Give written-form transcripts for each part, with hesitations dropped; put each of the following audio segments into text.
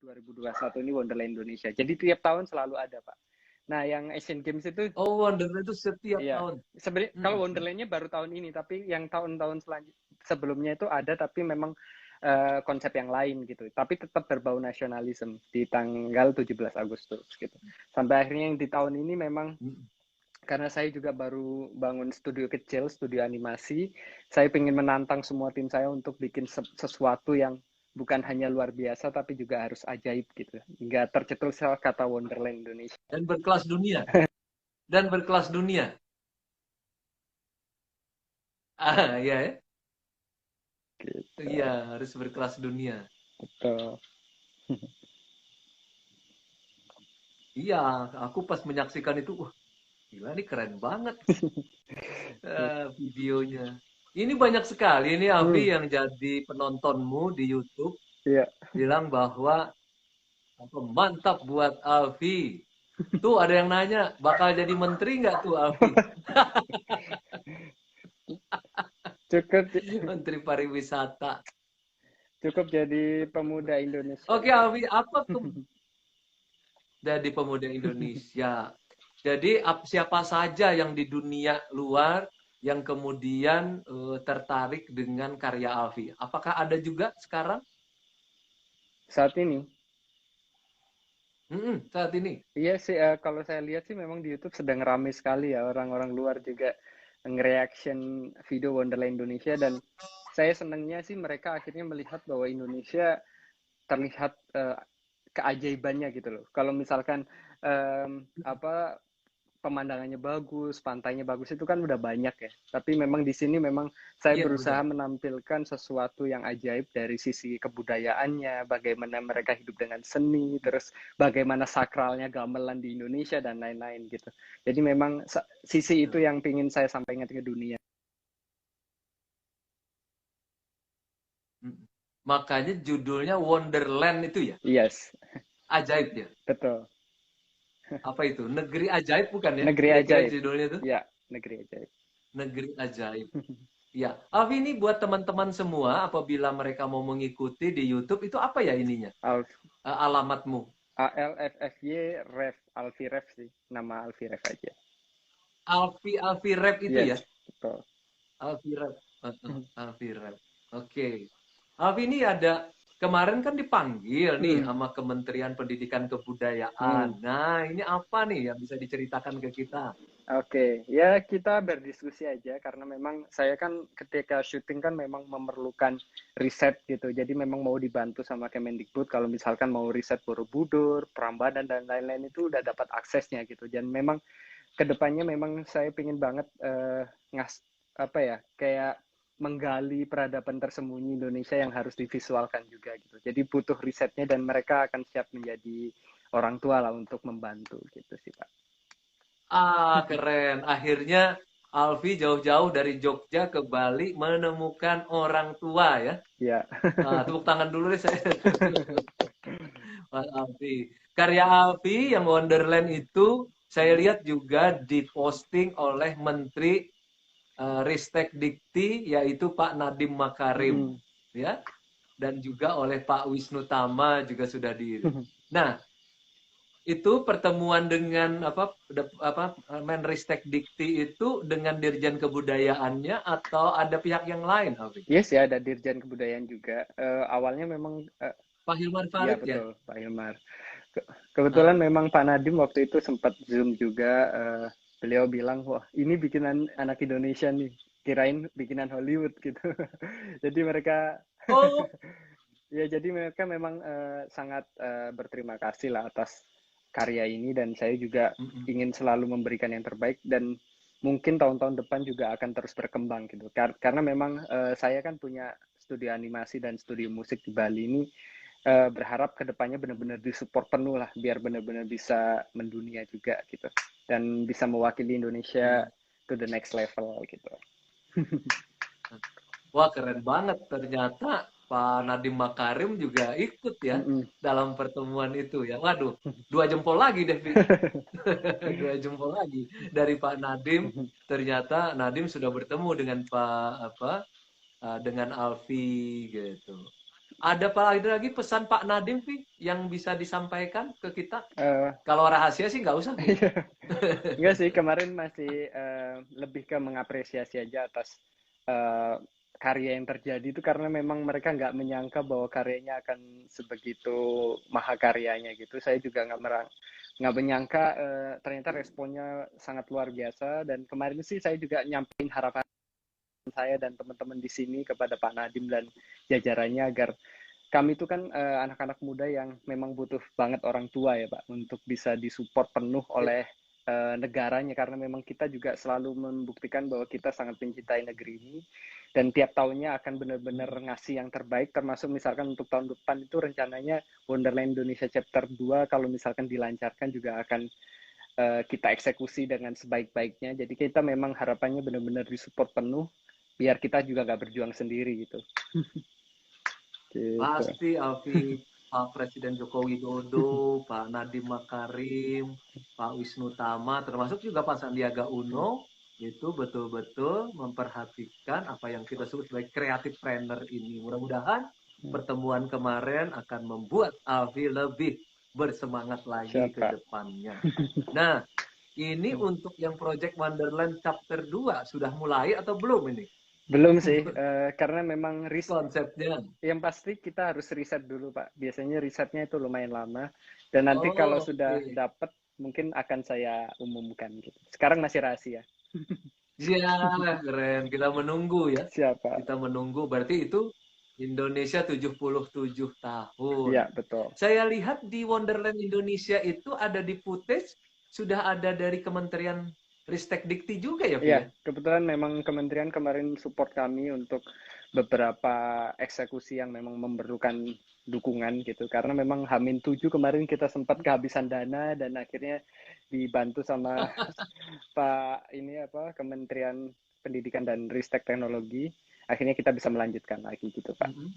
2021 ini Wonderland Indonesia. Jadi tiap tahun selalu ada, Pak. Nah, yang Asian Games itu Oh, Wonderland itu setiap iya. tahun. Sebenarnya kalau Wonderland-nya baru tahun ini, tapi yang tahun-tahun sebelumnya itu ada, tapi memang konsep yang lain gitu. Tapi tetap berbau nasionalisme di tanggal 17 Agustus gitu. Sampai akhirnya yang di tahun ini memang karena saya juga baru bangun studio kecil, studio animasi, saya ingin menantang semua tim saya untuk bikin sesuatu yang bukan hanya luar biasa, tapi juga harus ajaib gitu. Nggak tercetus kata Wonderland Indonesia. Dan berkelas dunia. Dan berkelas dunia. Ah, iya ya. Gitu. Iya, harus berkelas dunia. Betul. Iya, aku pas menyaksikan itu, wah, gila nih keren banget videonya. Ini banyak sekali nih Avi yang jadi penontonmu di YouTube Iya. bilang bahwa mantap buat Alfi. Tuh ada yang nanya, bakal jadi menteri nggak tuh Alfi? Cukup Menteri pariwisata. cukup jadi pemuda Indonesia Oke lah. Alfi, apa jadi pemuda Indonesia? Jadi siapa saja yang di dunia luar yang kemudian tertarik dengan karya Alfi? Apakah ada juga sekarang? Saat ini, Saat ini. iya sih, kalau saya lihat sih memang di YouTube sedang ramai sekali ya orang-orang luar juga nge-reaction video Wonderland Indonesia, dan saya senangnya sih mereka akhirnya melihat bahwa Indonesia terlihat keajaibannya gitu loh. Kalau misalkan apa pemandangannya bagus, pantainya bagus itu kan udah banyak ya. Tapi memang di sini memang saya Iya berusaha benar. menampilkan sesuatu yang ajaib dari sisi kebudayaannya, bagaimana mereka hidup dengan seni, terus bagaimana sakralnya gamelan di Indonesia dan lain-lain gitu. Jadi memang sisi itu yang ingin saya sampaikan ke dunia. Makanya judulnya Wonderland itu ya. Yes, Ajaib ya. betul. Apa itu? Negeri ajaib bukan ya? Negeri Kira-kira ajaib. judulnya itu? Ya, negeri ajaib. Negeri ajaib. Ya, Alfi ini buat teman-teman semua apabila mereka mau mengikuti di YouTube itu apa ya ininya? Alf Alamatmu. ALFFY Ref Alfi Ref sih, nama Alfi Ref aja. Alfi Rap itu ya? Yes, betul. Alfi Rap. Alfi Rap. Oke. Alfi ini ada kemarin kan dipanggil nih sama Kementerian Pendidikan Kebudayaan. Nah, ini apa nih yang bisa diceritakan ke kita? Oke, ya kita berdiskusi aja karena memang saya kan ketika syuting kan memang memerlukan riset gitu. Jadi memang mau dibantu sama Kemendikbud kalau misalkan mau riset Borobudur, Prambanan dan lain-lain itu udah dapat aksesnya gitu. Dan memang kedepannya memang saya pingin banget apa ya kayak menggali peradaban tersembunyi Indonesia yang harus divisualkan juga gitu. Jadi butuh risetnya dan mereka akan siap menjadi orang tua lah untuk membantu gitu sih Pak. Ah, keren. Akhirnya Alfi jauh-jauh dari Jogja ke Bali menemukan orang tua ya. Ya. Ah, tepuk tangan dulu deh saya. Mas Alfi. Karya Alfi yang Wonderland itu saya lihat juga diposting oleh Menteri Ristek Dikti yaitu Pak Nadiem Makarim ya, dan juga oleh Pak Wisnu Tama juga sudah di. Nah, itu pertemuan dengan Menristek Dikti itu dengan Dirjen Kebudayaannya atau ada pihak yang lain, Alfi? Yes ya, ada Dirjen Kebudayaan juga. Awalnya memang Pak Hilmar iya Farid ya? betul Pak Hilmar. Kebetulan memang Pak Nadiem waktu itu sempat Zoom juga. Beliau bilang, wah ini bikinan anak Indonesia nih, kirain bikinan Hollywood gitu. Jadi mereka Oh, ya jadi mereka memang sangat berterima kasih lah atas karya ini, dan saya juga ingin selalu memberikan yang terbaik, dan mungkin tahun-tahun depan juga akan terus berkembang gitu. Karena memang saya kan punya studio animasi dan studio musik di Bali ini, berharap kedepannya benar-benar disupport penuh lah biar benar-benar bisa mendunia juga gitu dan bisa mewakili Indonesia to the next level gitu. wah keren banget. Ternyata Pak Nadiem Makarim juga ikut ya dalam pertemuan itu ya. Waduh, dua jempol lagi deh, Vi. Dua jempol lagi dari Pak Nadiem. Ternyata Nadiem sudah bertemu dengan Pak apa dengan Alfi gitu. Ada lagi pesan Pak Nadiem, Vi, yang bisa disampaikan ke kita? Eh, Kalau rahasia sih nggak usah, Vi. Enggak sih, kemarin masih lebih ke mengapresiasi aja atas eh, karya yang terjadi itu karena memang mereka nggak menyangka bahwa karyanya akan sebegitu mahakaryanya gitu. Saya juga nggak menyangka ternyata responnya sangat luar biasa dan kemarin sih saya juga nyampein harapan saya dan teman-teman di sini kepada Pak Nadiem dan jajarannya agar kami itu kan anak-anak muda yang memang butuh banget orang tua ya Pak untuk bisa disupport penuh Ya, oleh negaranya karena memang kita juga selalu membuktikan bahwa kita sangat mencintai negeri ini dan tiap tahunnya akan benar-benar ngasih yang terbaik termasuk misalkan untuk tahun depan itu rencananya Wonderland Indonesia Chapter 2 kalau misalkan dilancarkan juga akan kita eksekusi dengan sebaik-baiknya jadi kita memang harapannya benar-benar disupport penuh biar kita juga nggak berjuang sendiri gitu. Gitu. pasti Alfi, Pak Presiden Joko Widodo, Pak Nadiem Makarim, Pak Wisnu Tama, termasuk juga Pak Sandiaga Uno, itu betul-betul memperhatikan apa yang kita sebut sebagai creative planner ini. Mudah-mudahan pertemuan kemarin akan membuat Alfi lebih bersemangat lagi ke Siapa? depannya. Nah, ini untuk yang Project Wonderland Chapter 2 sudah mulai atau belum ini Belum sih, karena memang konsepnya? yang pasti kita harus riset dulu, Pak. Biasanya risetnya itu lumayan lama, dan nanti kalau Oh, sudah oke. dapat, mungkin akan saya umumkan gitu. Sekarang masih rahasia. Iya, keren. Kita menunggu ya. Siapa? Kita menunggu. Berarti itu Indonesia 77 tahun. Iya, betul. Saya lihat di Wonderland Indonesia itu ada di footage, sudah ada dari Kementerian Ristek Dikti juga ya, Vi Iya, ya? kebetulan memang kementerian kemarin support kami untuk beberapa eksekusi yang memang memerlukan dukungan gitu. Karena memang H-7 kemarin kita sempat kehabisan dana dan akhirnya dibantu sama Pak ini apa Kementerian Pendidikan dan Ristek Teknologi. Akhirnya kita bisa melanjutkan lagi gitu, Pak. Mhm.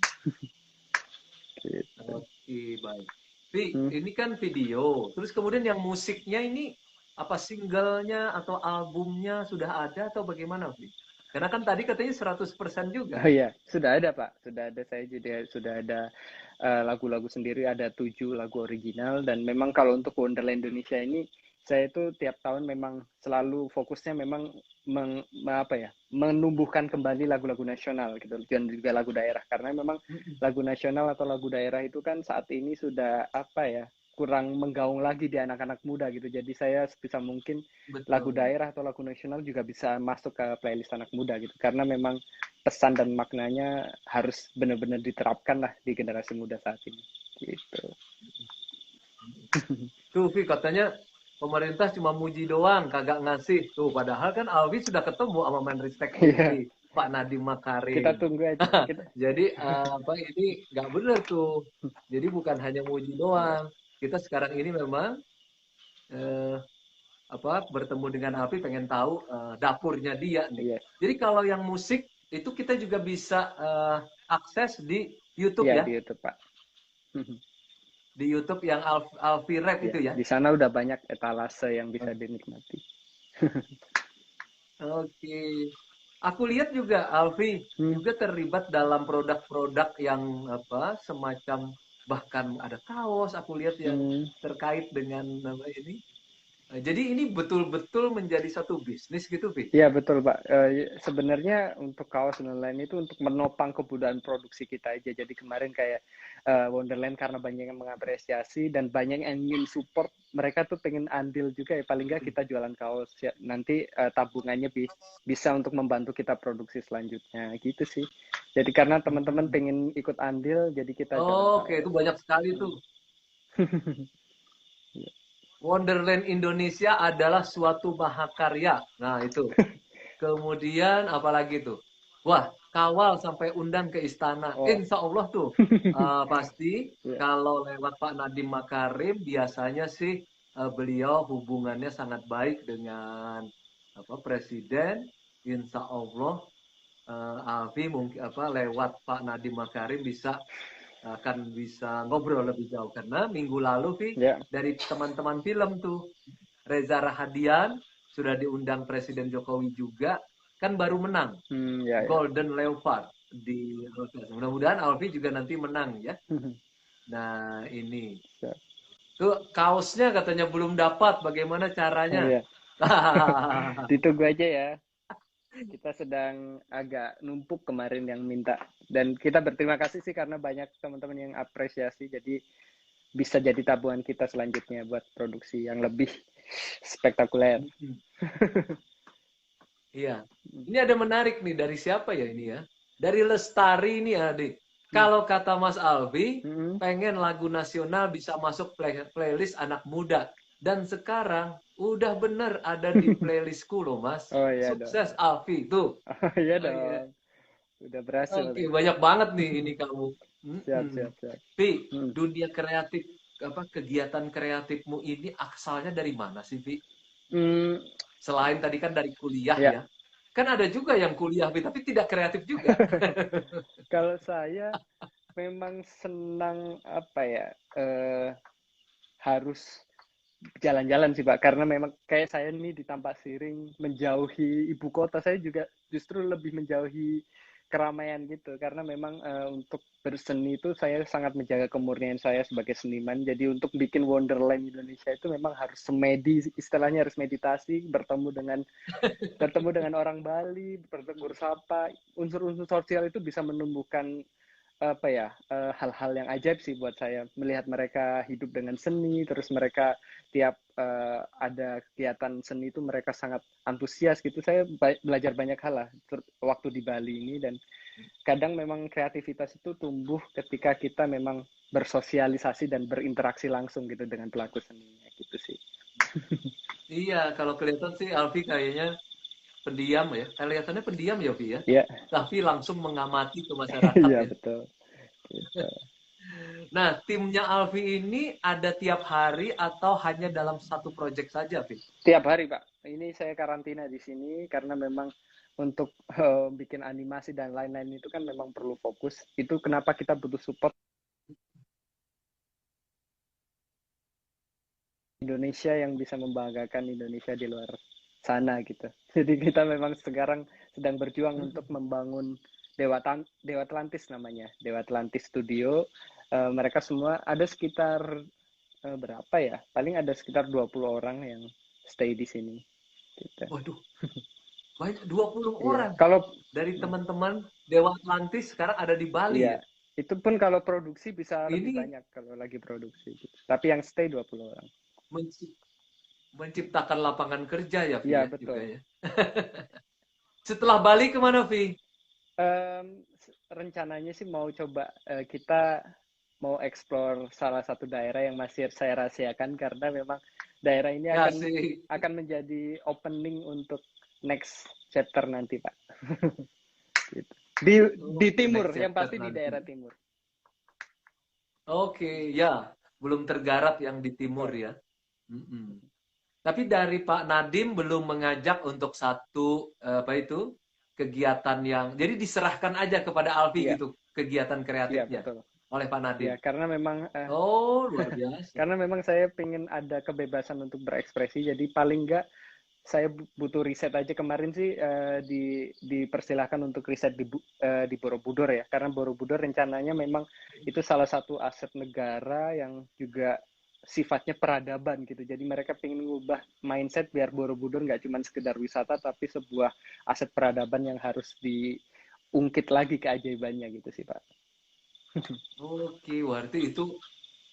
Gitu. Oke, baik. Vi, Hmm. ini kan video. Terus kemudian yang musiknya ini apa singlenya atau albumnya sudah ada atau bagaimana, Vi? Karena kan tadi katanya 100% juga. Oh iya, sudah ada Pak. Sudah ada saya juga sudah ada lagu-lagu sendiri, ada 7 lagu original dan memang kalau untuk Wonderland Indonesia ini saya itu tiap tahun memang selalu fokusnya memang apa ya, menumbuhkan kembali lagu-lagu nasional gitu dan juga lagu daerah karena memang Mhm. lagu nasional atau lagu daerah itu kan saat ini sudah apa ya, kurang menggaung lagi di anak-anak muda gitu. Jadi saya sebisa mungkin lagu Betul. daerah atau lagu nasional juga bisa masuk ke playlist anak muda gitu karena memang pesan dan maknanya harus benar-benar diterapkan lah di generasi muda saat ini gitu. Tuh, Vi, katanya pemerintah cuma muji doang, kagak ngasih. Tuh, padahal kan Alwi sudah ketemu sama Menristek Iya, Dikti, Pak Nadiem kita Makarim. tunggu aja kita. Jadi, apa ini nggak benar tuh. Jadi bukan hanya muji Ya, doang. Kita sekarang ini memang eh, apa bertemu dengan Alwi pengen tahu dapurnya dia nih. iya, Jadi kalau yang musik itu kita juga bisa akses di YouTube iya ya, di YouTube Pak. di YouTube yang Alfi Rap Ya, itu ya. di sana udah banyak etalase yang bisa dinikmati. Oke. Aku lihat juga Alfi Hmm, juga terlibat dalam produk-produk yang apa semacam bahkan ada kaos aku lihat yang hmm. terkait dengan apa ini. Jadi ini betul-betul menjadi satu bisnis gitu, Vi. Iya betul Pak. Sebenarnya untuk kaos dan lain itu untuk menopang kebudayaan produksi kita aja. Jadi kemarin kayak Wonderland karena banyak yang mengapresiasi dan banyak yang ingin support, mereka tuh pengen andil juga ya. Paling nggak kita jualan kaos ya. Nanti tabungannya bisa untuk membantu kita produksi selanjutnya gitu sih. Jadi karena teman-teman pengen ikut andil, jadi kita jualan Oke, itu kaos. banyak sekali tuh. Wonderland Indonesia adalah suatu mahakarya. Nah, itu. Kemudian apalagi tuh? Wah, kawal sampai undang ke istana. Oh, Insya Allah tuh pasti ya. kalau lewat Pak Nadiem Makarim biasanya sih beliau hubungannya sangat baik dengan apa Presiden. Insya Allah Alfi mungkin apa lewat Pak Nadiem Makarim akan bisa ngobrol lebih jauh karena minggu lalu Vi Ya. dari teman-teman film tuh Reza Rahadian sudah diundang Presiden Jokowi juga kan baru menang Ya, ya. Golden Leopard. di podcast. Mudah-mudahan Alfi juga nanti menang ya. Nah, ini. Siap. Tuh kaosnya katanya belum dapat. Bagaimana Oh caranya? ya, ditunggu aja ya. Kita sedang agak numpuk kemarin yang minta. Dan kita berterima kasih sih karena banyak teman-teman yang apresiasi. Jadi bisa jadi tabungan kita selanjutnya buat produksi yang lebih spektakuler. Iya. Ini ada menarik nih dari siapa ya ini ya? Dari Lestari nih adik. Kalau kata Mas Alfi, pengen lagu nasional bisa masuk playlist anak muda. Dan sekarang udah bener ada di playlistku loh Mas. Oh iya dong. Sukses Alfi tuh. Oh iya Oh iya. dong. Udah berhasil Oke, nih. banyak banget nih ini kamu. Siap, siap, siap. Pi, dunia kreatif apa kegiatan kreatifmu ini asalnya dari mana sih, Pi? Hmm, Selain tadi kan dari kuliah ya. ya. Kan ada juga yang kuliah, Pi, tapi tidak kreatif juga. Kalau saya memang senang apa ya, harus jalan-jalan sih Pak, karena memang kayak saya nih di Tampak Siring, menjauhi ibu kota, saya juga justru lebih menjauhi keramaian gitu, karena memang untuk berseni itu saya sangat menjaga kemurnian saya sebagai seniman, jadi untuk bikin Wonderland Indonesia itu memang harus semedi, istilahnya harus meditasi, bertemu dengan orang Bali, bertegur sapa, unsur-unsur sosial itu bisa menumbuhkan apa ya, hal-hal yang ajaib sih buat saya, melihat mereka hidup dengan seni, terus mereka tiap ada kegiatan seni itu mereka sangat antusias gitu. Saya belajar banyak hal lah waktu di Bali ini, dan kadang memang kreativitas itu tumbuh ketika kita memang bersosialisasi dan berinteraksi langsung gitu dengan pelaku seninya gitu sih. Iya, kalau kelihatan sih Alfi kayaknya pendiam ya. Kelihatannya pendiam ya, Vi ya. Ya. Tapi langsung mengamati ke masyarakat Iya ya. betul gitu. Nah, timnya Alfi ini ada tiap hari atau hanya dalam satu proyek saja, Vi? Tiap hari Pak, ini saya karantina di sini karena memang untuk bikin animasi dan lain-lain itu kan memang perlu fokus. Itu kenapa kita butuh support Indonesia yang bisa membanggakan Indonesia di luar sana gitu. Jadi kita memang sekarang sedang berjuang untuk membangun Dewa Atlantis namanya, Dewa Atlantis Studio. Mereka semua ada sekitar berapa ya? Paling ada sekitar 20 orang yang stay di sini. Gitu. Waduh, banyak 20 Iya, orang. kalau Dari teman-teman Dewa Atlantis sekarang ada di Bali iya, ya. itu pun kalau produksi bisa lebih Ini banyak kalau lagi produksi gitu. Tapi yang stay 20 orang. menciptakan lapangan kerja ya, Vi Iya, ya juga betul. ya. Setelah Bali kemana, Vi? Rencananya sih mau coba kita mau explore salah satu daerah yang masih saya rahasiakan karena memang daerah ini Ya sih. akan menjadi opening untuk next chapter nanti, Pak. Gitu. Di Oke, timur, next yang chapter pasti di nanti. daerah timur. Oke, ya. Belum tergarap yang di timur Betul. ya. Mm-mm. Tapi dari Pak Nadim belum mengajak untuk satu apa itu kegiatan yang jadi diserahkan aja kepada Alfi Iya, gitu kegiatan iya kreatifnya betul. oleh Pak Nadim. Ya, Oh, luar biasa. karena memang saya pengen ada kebebasan untuk berekspresi, jadi paling enggak saya butuh riset aja kemarin sih dipersilahkan untuk riset di Borobudur ya, karena Borobudur rencananya memang itu salah satu aset negara yang juga sifatnya peradaban gitu. Jadi mereka pengen mengubah mindset biar Borobudur nggak cuma sekedar wisata tapi sebuah aset peradaban yang harus diungkit lagi keajaibannya gitu sih Pak. Oke, berarti itu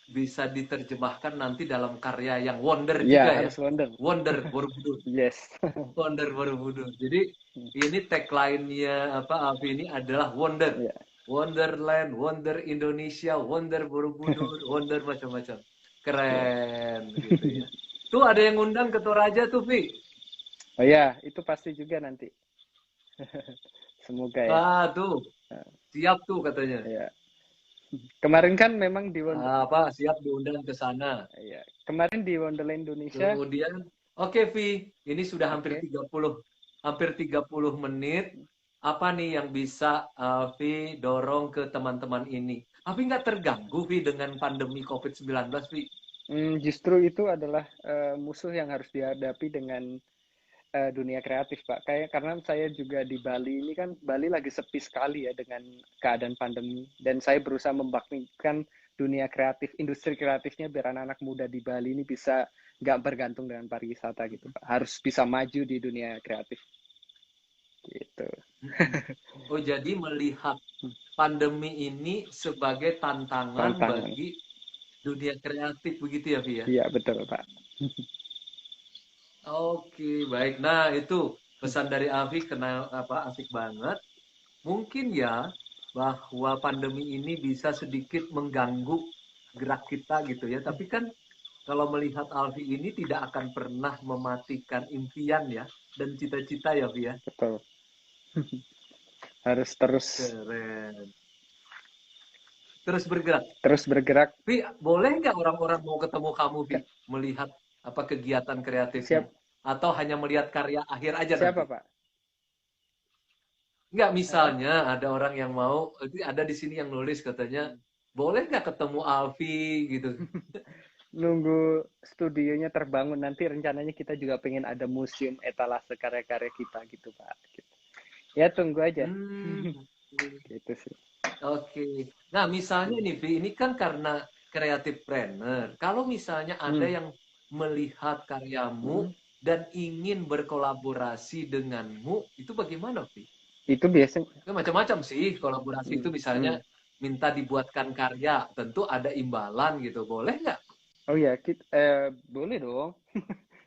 bisa diterjemahkan nanti dalam karya yang wonder Ya juga ya. harus wonder. Wonder Borobudur. Yes. Wonder Borobudur. Jadi ini tagline-nya apa Alfi ini adalah wonder. Ya. Wonderland, Wonder Indonesia, Wonder Borobudur, Wonder macam-macam. Keren gitu ya. Tuh ada yang ngundang ke Toraja tuh, Vi. Oh ya, itu pasti juga nanti. Semoga ya. Ah, tuh. Siap tuh katanya. Ya. Kemarin kan memang di Apa siap diundang ke sana. ya. Kemarin di Wonderland Indonesia. Kemudian, oke Vi, ini sudah Oke. hampir 30 menit. Apa nih yang bisa Vi dorong ke teman-teman ini? Tapi nggak terganggu Vi dengan pandemi COVID-19 Vi? Justru itu adalah musuh yang harus dihadapi dengan dunia kreatif Pak. Kayak karena saya juga di Bali ini kan Bali lagi sepi sekali ya dengan keadaan pandemi dan saya berusaha membangkitkan dunia kreatif, industri kreatifnya biar anak-anak muda di Bali ini bisa nggak bergantung dengan pariwisata gitu Pak. Harus bisa maju di dunia kreatif gitu. Oh, jadi melihat pandemi ini sebagai tantangan Tantangan. bagi dunia kreatif begitu ya, Vi ya? Iya betul Pak. Oke, baik. Nah, itu pesan dari Avi kena apa asik banget. Mungkin ya bahwa pandemi ini bisa sedikit mengganggu gerak kita gitu ya. Tapi kan kalau melihat Alfi ini tidak akan pernah mematikan impian ya dan cita-cita ya, Vi ya. Betul. Harus terus Keren. Terus bergerak. terus bergerak. Vi, boleh nggak orang-orang mau ketemu kamu, Vi? Ke- Melihat apa kegiatan kreatifmu? Siap Atau hanya melihat karya akhir aja siapa nanti? Pak? Nggak, Hah? misalnya ada orang yang mau, ada di sini yang nulis katanya, boleh nggak ketemu Alfi gitu? Nunggu studionya terbangun nanti rencananya kita juga pengen ada museum etalase karya-karya kita gitu Pak. Gitu. Ya tunggu aja. Hmm, Gitu sih. oke. Nah, misalnya nih, Vi, ini kan karena kreatif planner. Kalau misalnya ada Hmm. yang melihat karyamu Hmm. dan ingin berkolaborasi denganmu, itu bagaimana, Vi? Itu biasanya. Ya, macam-macam sih kolaborasi Hmm. itu misalnya Hmm. minta dibuatkan karya, tentu ada imbalan gitu. Boleh nggak? Oh ya, boleh dong.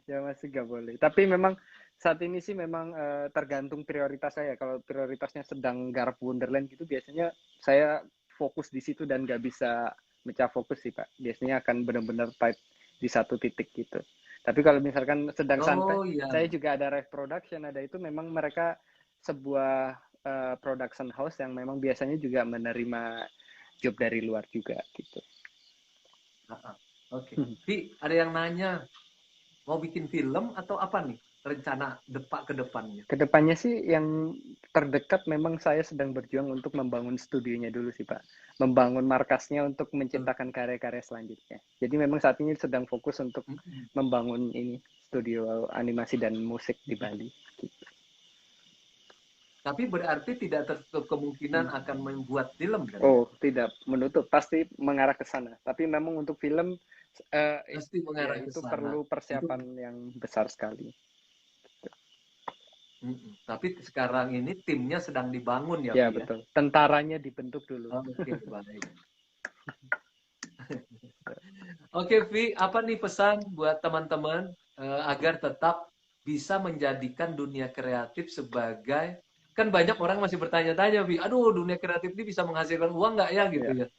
Ya masih nggak boleh. Tapi memang saat ini sih memang tergantung prioritas saya. Kalau prioritasnya sedang garap Wonderland gitu, biasanya saya fokus di situ dan nggak bisa mecah fokus sih Pak. Biasanya akan benar-benar tight di satu titik gitu. Tapi kalau misalkan sedang santai, Oh iya. saya juga ada Rev Production, ada itu memang mereka sebuah production house yang memang biasanya juga menerima job dari luar juga gitu. Ah, ah. Oke. Vi, ada yang nanya, mau bikin film atau apa nih rencana ke depannya? Kedepannya sih yang terdekat memang saya sedang berjuang untuk membangun studionya dulu sih Pak. Membangun markasnya untuk Eh, menciptakan karya-karya selanjutnya. Jadi memang saat ini sedang fokus untuk mm-mm. membangun ini studio animasi dan musik di Bali. Gitu. Tapi berarti tidak tertutup kemungkinan Hmm. akan membuat film kan ya? Oh tidak menutup, pasti mengarah ke sana. Tapi memang untuk film eh, Pasti ya mengarah ke itu sana. perlu Itu, persiapan yang besar sekali. mm-mm. Tapi sekarang ini timnya sedang dibangun ya, Ya Vi ya? betul. Tentaranya dibentuk dulu. Oke, baik. Oke, Vi, apa nih pesan buat teman-teman agar tetap bisa menjadikan dunia kreatif sebagai, kan banyak orang masih bertanya-tanya, Vi, aduh dunia kreatif ini bisa menghasilkan uang nggak ya gitu Ya. ya?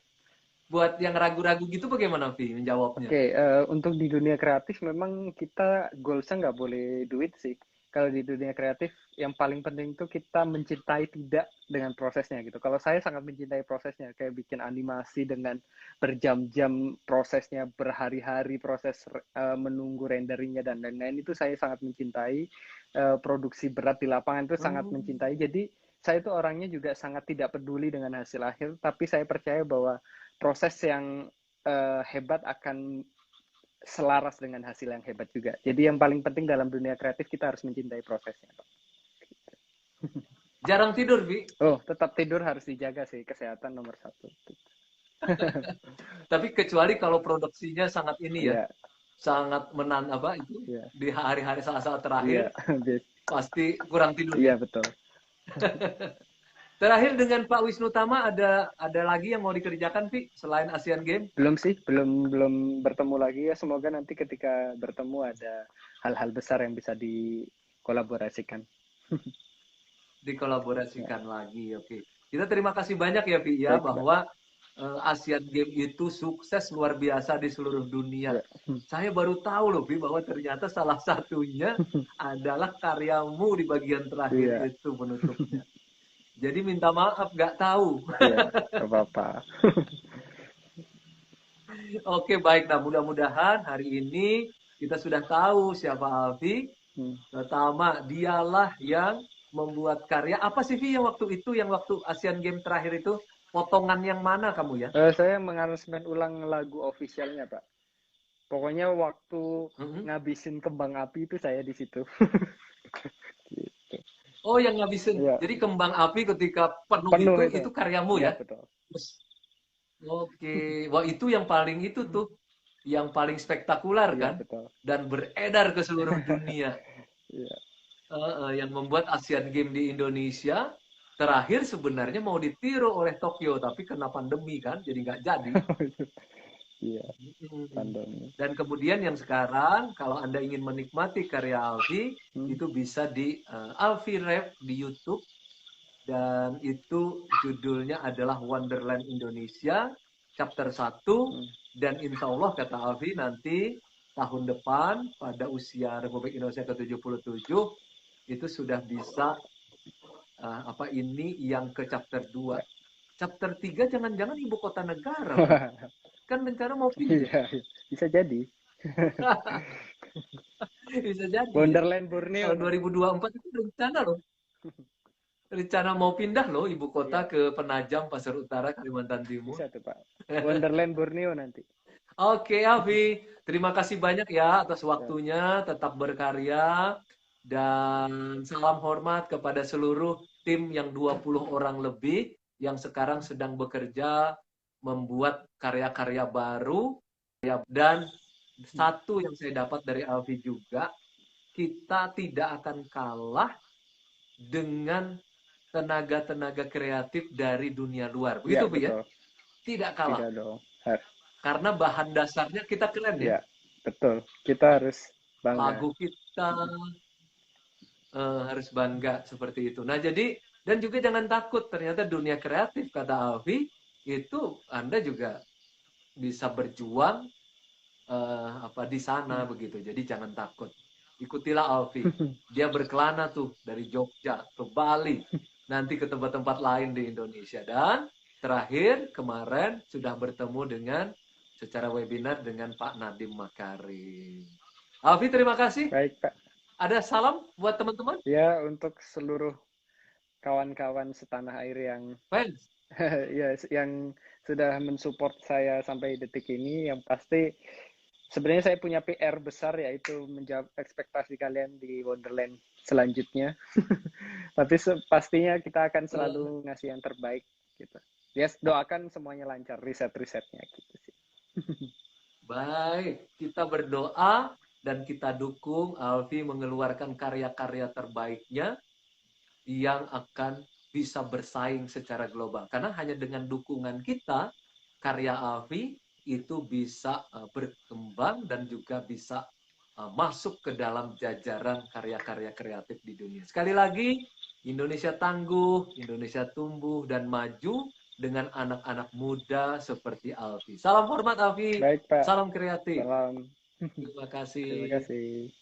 Buat yang ragu-ragu gitu bagaimana, Vi, menjawabnya? Oke, untuk di dunia kreatif memang kita goalsnya nggak boleh duit sih. Kalau di dunia kreatif yang paling penting itu kita mencintai tidak dengan prosesnya gitu. Kalau saya sangat mencintai prosesnya, kayak bikin animasi dengan berjam-jam prosesnya, berhari-hari proses menunggu renderingnya dan lain-lain itu saya sangat mencintai. Produksi berat di lapangan itu sangat Hmm. mencintai. Jadi saya itu orangnya juga sangat tidak peduli dengan hasil akhir, tapi saya percaya bahwa proses yang hebat akan selaras dengan hasil yang hebat juga. Jadi yang paling penting dalam dunia kreatif kita harus mencintai prosesnya. Jarang tidur, Vi. Oh, tetap tidur harus dijaga sih, kesehatan nomor satu. Tapi kecuali kalau produksinya sangat ini ya, Iya, sangat apa itu iya, di hari-hari saat-saat terakhir iya, pasti kurang tidur iya ya. betul. Terakhir dengan Pak Wisnu Tama ada lagi yang mau dikerjakan, Vi, selain Asian Games Belum sih, belum belum bertemu lagi ya. Semoga nanti ketika bertemu ada hal-hal besar yang bisa dikolaborasikan. Ya, dikolaborasikan lagi. Oke. Kita terima kasih banyak ya, Vi, ya, baik, Mbak. bahwa Asian Games itu sukses luar biasa di seluruh dunia. Ya. Saya baru tahu loh, Vi, bahwa ternyata salah satunya adalah karyamu di bagian terakhir Iya, itu penutupnya. Jadi minta maaf, nggak tahu. iya, nggak apa-apa. Oke, baik. Nah, mudah-mudahan hari ini kita sudah tahu siapa Alfi. Hmm. Pertama, dialah yang membuat karya. Apa sih, Vi, yang waktu itu, yang waktu Asian Games terakhir itu? Potongan yang mana kamu ya? Saya mengaransemen ulang lagu officialnya, Pak. Pokoknya waktu Mm-mm. ngabisin kembang api itu saya di situ. Oh, yang ngabisin. Iya, Jadi kembang api ketika penuh penuh itu karyamu iya ya? betul. Terus, oke. Wah, itu yang paling itu tuh, yang paling spektakuler Iya kan? betul. Dan beredar ke seluruh dunia. Iya. Yang membuat Asian Games di Indonesia terakhir sebenarnya mau ditiru oleh Tokyo, tapi kena pandemi kan, jadi nggak jadi. Iya, Mm. pandemi. Dan kemudian yang sekarang, kalau Anda ingin menikmati karya Alfi, Hmm. itu bisa di Alfi Rap di YouTube. Dan itu judulnya adalah Wonderland Indonesia, chapter 1. Hmm. Dan insya Allah, kata Alfi, nanti tahun depan, pada usia Republik Indonesia ke-77, itu sudah bisa, apa ini, yang ke chapter 2. Ya. Chapter 3 jangan-jangan ibu kota negara, Pak. Kan rencana mau pindah. Iya, bisa jadi. Bisa jadi ya. Wonderland Borneo Tahun nanti. 2024 itu rencana loh. Rencana mau pindah loh ibu kota Iya, ke Penajam, Pasir Utara, Kalimantan Timur. bisa tuh Pak. Wonderland Borneo nanti. Oke, Alfi. Terima kasih banyak ya atas Ya. waktunya. Tetap berkarya. Dan salam hormat kepada seluruh tim yang 20 orang lebih yang sekarang sedang bekerja membuat karya-karya baru. Dan satu yang saya dapat dari Alfi juga, kita tidak akan kalah dengan tenaga-tenaga kreatif dari dunia luar. Iya, Begitu, Bu ya? betul. Tidak kalah. Tidak dong. Karena bahan dasarnya kita keren ya. Ya, betul. Kita harus bangga. Lagu kita harus bangga seperti itu. Nah, jadi dan juga jangan takut, ternyata dunia kreatif kata Alfi itu Anda juga bisa berjuang apa di sana begitu. Jadi jangan takut. Ikutilah Alfi. Dia berkelana tuh dari Jogja ke Bali, nanti ke tempat-tempat lain di Indonesia. Dan terakhir kemarin sudah bertemu dengan secara webinar dengan Pak Nadiem Makarim. Alfi, terima kasih. Baik, Pak. Ada salam buat teman-teman? Ya, untuk seluruh kawan-kawan setanah air yang Fans. ya, yang sudah mensupport saya sampai detik ini, yang pasti sebenarnya saya punya PR besar, yaitu menjawab ekspektasi kalian di Wonderland selanjutnya. Tapi pastinya kita akan selalu ngasih yang terbaik gitu. Yes, doakan semuanya lancar riset-risetnya gitu sih. Baik, kita berdoa dan kita dukung Alfi mengeluarkan karya-karya terbaiknya yang akan bisa bersaing secara global. Karena hanya dengan dukungan kita, karya Alfi itu bisa berkembang dan juga bisa masuk ke dalam jajaran karya-karya kreatif di dunia. Sekali lagi, Indonesia tangguh, Indonesia tumbuh dan maju dengan anak-anak muda seperti Alfi. Salam hormat Alfi, Baik, Pak. salam kreatif. Salam. Terima Terima kasih. kasih.